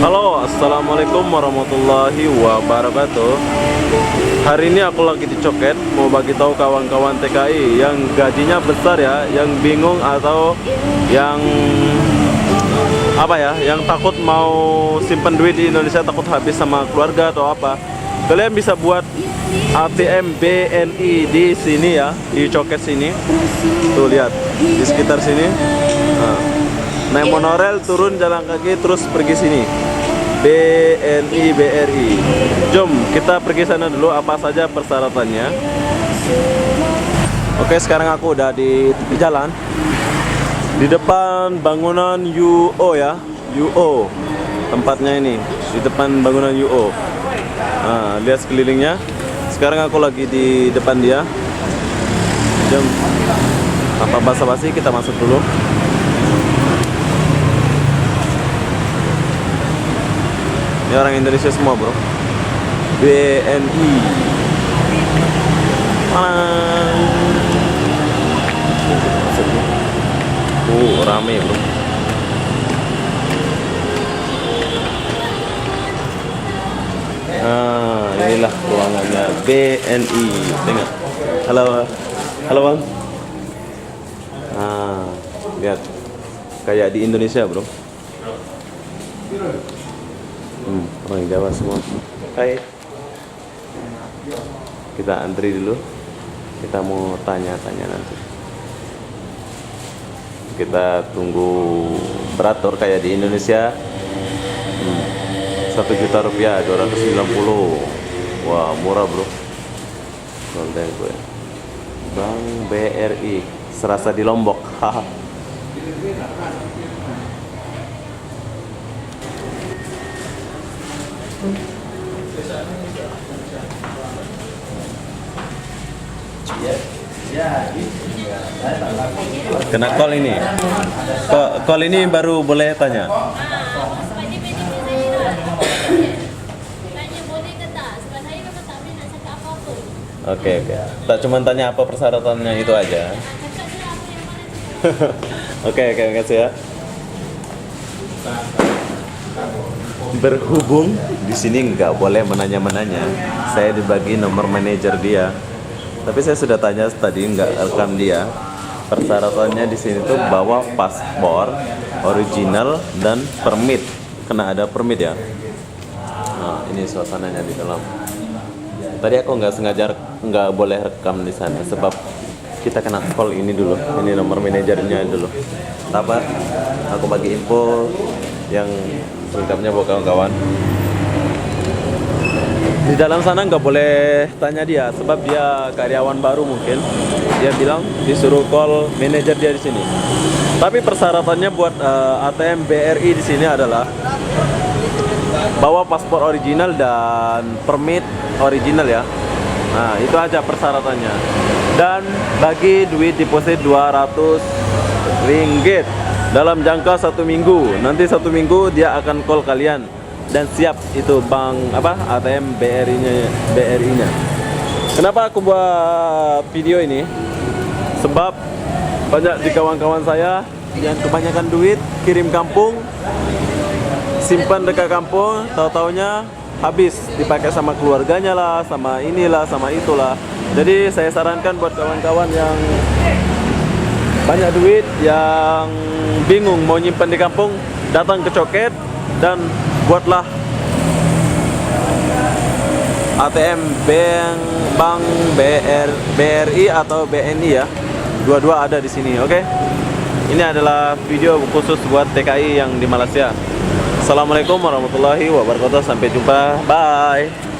Halo, assalamualaikum warahmatullahi wabarakatuh. Hari ini aku lagi di Coket, mau bagi tahu kawan-kawan TKI yang gajinya besar ya, yang bingung atau yang yang takut mau simpen duit di Indonesia, takut habis sama keluarga atau apa. Kalian bisa buat ATM BNI di sini ya, di Coket sini. Tuh lihat, di sekitar sini. Naik monorail, turun jalan kaki, terus pergi sini. BNI BRI. Jom kita pergi sana dulu, apa saja persyaratannya. Oke, sekarang aku udah di tepi jalan, di depan bangunan UO ya, UO tempatnya ini, di depan bangunan UO. Nah, lihat sekelilingnya. Sekarang aku lagi di depan dia. Jom, tanpa basa-basi kita masuk dulu. Ini orang Indonesia semua bro. BNI. Rame bro. Inilah ruangannya BNI. Tengok. Halo, halo bang. Lihat, kayak di Indonesia bro. Orang Jawa semua. Hai. Kita antri dulu. Kita mau tanya-tanya nanti. Kita tunggu beratur kayak di Indonesia. 1 juta rupiah 290. Wah, murah bro. Konten gue. Bank BRI, serasa di Lombok. Haha. Kena call ini. Call ini baru boleh tanya. Oke. Tak cuma tanya apa persyaratannya itu aja. Oke, makasih ya. Berhubung di sini nggak boleh menanya-menanya, saya dibagi nomor manajer dia. Tapi saya sudah tanya tadi, nggak rekam dia. Persyaratannya di sini tuh bawa paspor original dan permit. Kena ada permit ya. Nah, ini suasananya di dalam. Tadi aku nggak sengaja nggak boleh rekam di sana sebab kita kena call ini dulu. Ini nomor manajernya dulu. Sabar, aku bagi info yang lengkapnya buat kawan-kawan. Di dalam sana nggak boleh tanya dia sebab dia karyawan baru mungkin. Dia bilang disuruh call manajer dia di sini. Tapi persyaratannya buat ATM BRI di sini adalah bawa paspor original dan permit original ya. Nah, itu aja persyaratannya. Dan bagi duit deposit 200 ringgit dalam jangka 1 minggu. Nanti 1 minggu dia akan call kalian dan siap itu bank ATM BRI-nya. Kenapa aku buat video ini? Sebab banyak di kawan-kawan saya yang kebanyakan duit kirim kampung, simpan dekat kampung, tahu-taunya habis dipakai sama keluarganya lah, sama inilah, sama itulah. Jadi saya sarankan buat kawan-kawan yang banyak duit, yang bingung mau nyimpan di kampung, datang ke Coket dan buatlah ATM Bank BRI atau BNI ya. Dua-dua ada di sini, oke? Ini adalah video khusus buat TKI yang di Malaysia. Assalamualaikum warahmatullahi wabarakatuh. Sampai jumpa. Bye.